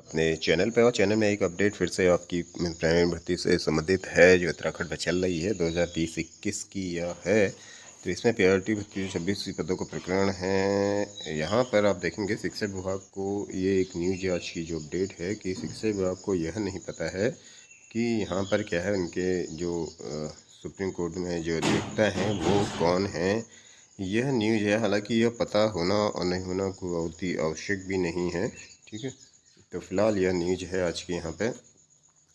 अपने चैनल पे और चैनल में एक अपडेट फिर से आपकी प्राइमरी भर्ती से संबंधित है जो उत्तराखंड में चल रही है 2020-21 की यह है। तो इसमें प्रायोरिटी भर्ती जो 26 पदों का प्रकरण है। यहाँ पर आप देखेंगे शिक्षा विभाग को ये एक न्यूज आज की जो अपडेट है कि शिक्षा विभाग को यह नहीं पता है कि यहाँ पर क्या है उनके जो सुप्रीम कोर्ट में जो अधिवक्ता हैं वो कौन हैं। यह न्यूज है, हालांकि यह पता होना और नहीं होना कोई बहुत ही आवश्यक भी नहीं है। ठीक है, तो फिलहाल यह न्यूज है आज की यहाँ पे।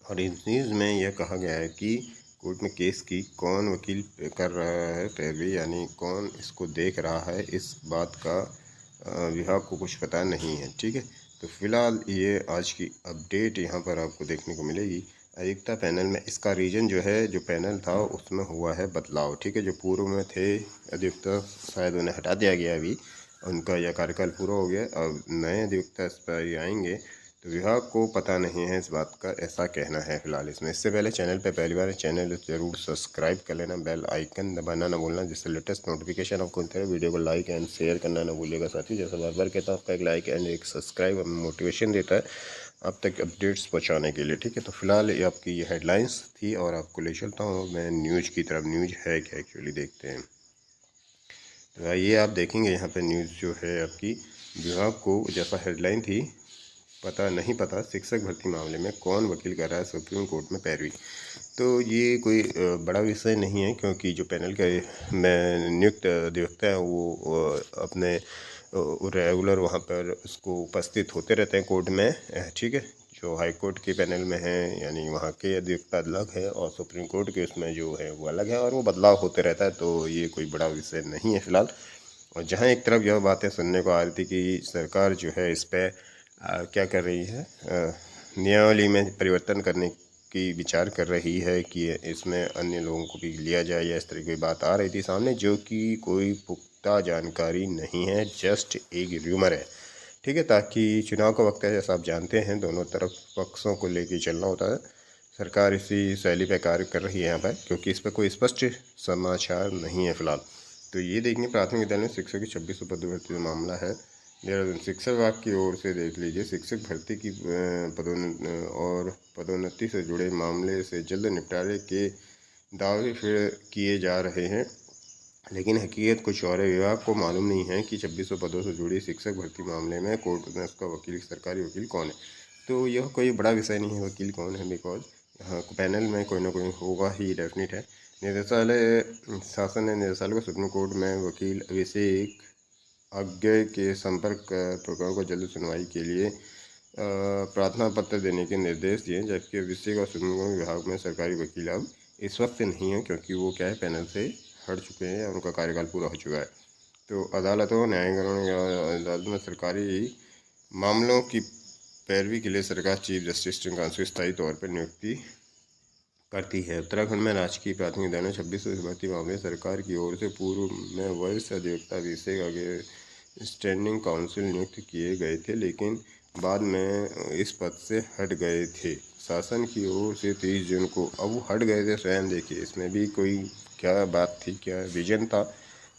और इस न्यूज़ में यह कहा गया है कि कोर्ट में केस की कौन वकील कर रहा है पैरवी, यानी कौन इसको देख रहा है, इस बात का विभाग को कुछ पता नहीं है। ठीक है, तो फिलहाल ये आज की अपडेट यहाँ पर आपको देखने को मिलेगी। अधिवक्ता पैनल में इसका रीज़न जो है, जो पैनल था उसमें हुआ है बदलाव। ठीक है, जो पूर्व में थे अधिवक्ता शायद उन्हें हटा दिया गया, अभी उनका यह कार्यकाल पूरा हो गया। अब नए अधिवक्ता इस पर आएंगे तो विभाग को पता नहीं है इस बात का, ऐसा कहना है फिलहाल इसमें। इससे पहले चैनल पे पहली बार चैनल जरूर सब्सक्राइब कर लेना, बेल आइकन दबाना ना भूलना, जिससे लेटेस्ट नोटिफिकेशन आपको मिलता है। वीडियो को लाइक एंड शेयर करना ना भूलिएगा साथी। जैसा बार बार कहता हूँ, आपका एक लाइक एंड एक सब्सक्राइब हमें मोटिवेशन देता है आप तक अपडेट्स पहुँचाने के लिए। ठीक है, तो फिलहाल ये आपकी ये हेडलाइंस थी और आपको ले चलता हूँ मैं न्यूज़ की तरफ। न्यूज़ है क्या एक्चुअली देखते हैं। तो ये आप देखेंगे यहाँ पे न्यूज़ जो है आपकी, विभाग को जैसा हेडलाइन थी, पता शिक्षक भर्ती मामले में कौन वकील कर रहा है सुप्रीम कोर्ट में पैरवी। तो ये कोई बड़ा विषय नहीं है, क्योंकि जो पैनल के में नियुक्त अधिवक्ता है वो अपने रेगुलर वहाँ पर उसको उपस्थित होते रहते हैं कोर्ट में। ठीक है, जो हाई कोर्ट के पैनल में है, यानी वहाँ के अधिवक्ता अलग है और सुप्रीम कोर्ट के उसमें जो है वो अलग है, और वो बदलाव होते रहता है। तो ये कोई बड़ा विषय नहीं है फिलहाल। और जहाँ एक तरफ यह बातें सुनने को आ रही थी कि सरकार जो है इस पर क्या कर रही है, नियमावली में परिवर्तन करने की विचार कर रही है कि इसमें अन्य लोगों को भी लिया जाए, या इस तरह की बात आ रही थी सामने, जो कि कोई पुख्ता जानकारी नहीं है, जस्ट एक र्यूमर है। ठीक है, ताकि चुनाव का वक्त है, जैसा आप जानते हैं दोनों तरफ पक्षों को लेकर चलना होता है। सरकार इसी शैली पर कार्य कर रही है यहाँ पर, क्योंकि इस पर कोई स्पष्ट समाचार नहीं है फिलहाल। तो ये देखेंगे प्राथमिक विद्यालय में शिक्षक की 26 पद भर्ती मामला है देहरादून। शिक्षा विभाग की ओर से देख लीजिए, शिक्षक भर्ती की पदोन्नति से जुड़े मामले से जल्द निपटारे के दावे फिर किए जा रहे हैं, लेकिन हकीकत कुछ और है। विभाग को मालूम नहीं है कि 2600 पदों से जुड़ी शिक्षक भर्ती मामले में कोर्ट में उसका वकील, सरकारी वकील कौन है। तो यह कोई बड़ा विषय नहीं है वकील कौन है, बिकॉज यहाँ पैनल में कोई ना कोई होगा ही, डेफिनेट है। निदेशालय शासन ने निदेशालय को सुप्रीम कोर्ट में वकील अभिषेक अज्ञे के संपर्क प्रकरण को जल्द सुनवाई के लिए प्रार्थना पत्र देने के निर्देश दिए, जबकि अभिषेक और सुप्रीम कोर्ट विभाग में सरकारी वकील अब इस वक्त नहीं है, क्योंकि वो क्या है पैनल से हट चुके हैं, उनका कार्यकाल पूरा हो चुका है। तो अदालतों, न्यायालयों या अदालतों में सरकारी मामलों की पैरवी के लिए सरकार चीफ जस्टिस श्रीकांत स्थायी तौर पर नियुक्ति करती है। उत्तराखंड में राजकीय प्राथमिक विद्यालय 26 भर्ती मामले सरकार की ओर से पूर्व में वरिष्ठ अधिवक्ता अभिषेक आगे स्टैंडिंग काउंसिल नियुक्त किए गए थे, लेकिन बाद में इस पद से हट गए थे शासन की ओर से 30 जून को। अब वो हट गए थे स्वयं, देखिए इसमें भी कोई क्या बात थी, क्या विजन था।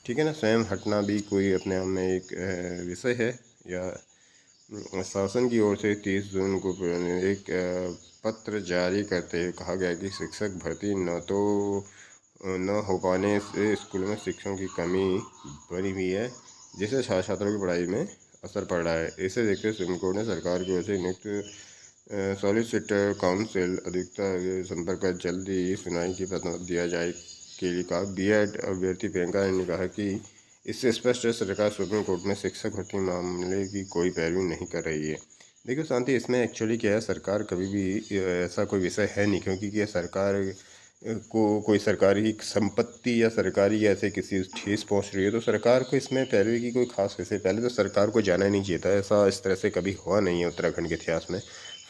ठीक है ना, स्वयं हटना भी कोई अपने आप में एक विषय है। या शासन की ओर से 30 जून को एक पत्र जारी करते हुए कहा गया कि शिक्षक भर्ती न हो पाने से स्कूलों में शिक्षकों की कमी बनी हुई है, जिससे छात्रों की पढ़ाई में असर पड़ रहा है। इसे देखते हुए सुप्रीम कोर्ट ने सरकार की ओर से नियुक्त सॉलिसिटर काउंसिल अधिवक्ता के संपर्क कर जल्दी सुनवाई की प्रस्ताव दिया जाए के लिए कहा। बीएड अभ्यर्थी प्रियंका ने कहा कि इससे स्पष्ट है सरकार सुप्रीम कोर्ट में शिक्षक भर्ती मामले की कोई पैरवी नहीं कर रही है। देखिए शांति, इसमें एक्चुअली क्या है, सरकार कभी भी ऐसा कोई विषय है नहीं, क्योंकि क्या सरकार को कोई सरकारी संपत्ति या सरकारी ऐसे किसी ठेस पहुंच रही है, तो सरकार को इसमें पैरवी की कोई खास विषय, पहले तो सरकार को जाना नहीं चाहिए था। ऐसा इस तरह से कभी हुआ नहीं है उत्तराखंड के इतिहास में।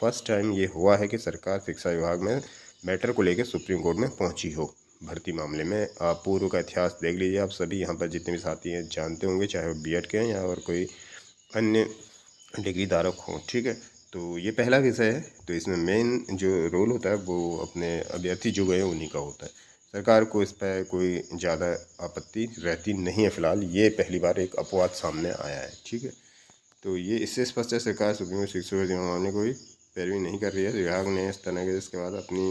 फर्स्ट टाइम ये हुआ है कि सरकार शिक्षा विभाग में मैटर को लेकर सुप्रीम कोर्ट में पहुंची हो भर्ती मामले में। आप पूर्व का इतिहास देख लीजिए, आप सभी यहाँ पर जितने भी साथी हैं जानते होंगे, चाहे वो बीएड के हैं या और कोई अन्य डिग्री धारक हों। ठीक है, तो ये पहला विषय है। तो इसमें मेन जो रोल होता है वो अपने अभ्यर्थी जो गए उन्हीं का होता है। सरकार को इस पर कोई ज़्यादा आपत्ति रहती नहीं है फिलहाल। ये पहली बार एक अपवाद सामने आया है। ठीक है, तो ये इससे स्पष्ट है सरकार सुप्रीम कोर्ट शिक्षकों के मामले कोई पैरवी नहीं कर रही है। विभाग ने स्थगनादेश के बाद अपनी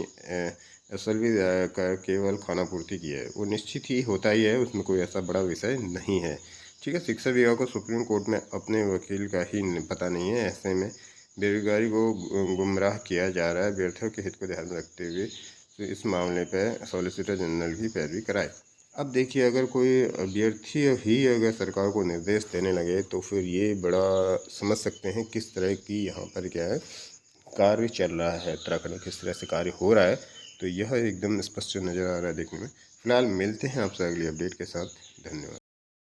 एसएलवी कर केवल खानापूर्ति की है। वो निश्चित ही होता ही है, उसमें कोई ऐसा बड़ा विषय नहीं है। ठीक है, शिक्षा विभाग को सुप्रीम कोर्ट में अपने वकील का ही पता नहीं है। ऐसे में बेरोजगारी को गुमराह किया जा रहा है। अभ्यर्थियों के हित को ध्यान में रखते हुए तो इस मामले पर सॉलिसिटर जनरल की पैरवी कराए। अब देखिए, अगर कोई अभ्यर्थी ही अगर सरकार को निर्देश देने लगे तो फिर ये बड़ा समझ सकते हैं किस तरह की यहाँ पर क्या है कार्य चल रहा है, उत्तराखंड में किस तरह से कार्य हो रहा है। तो यह एकदम स्पष्ट नज़र आ रहा है देखने में। फिलहाल मिलते हैं आपसे अगली अपडेट के साथ। धन्यवाद।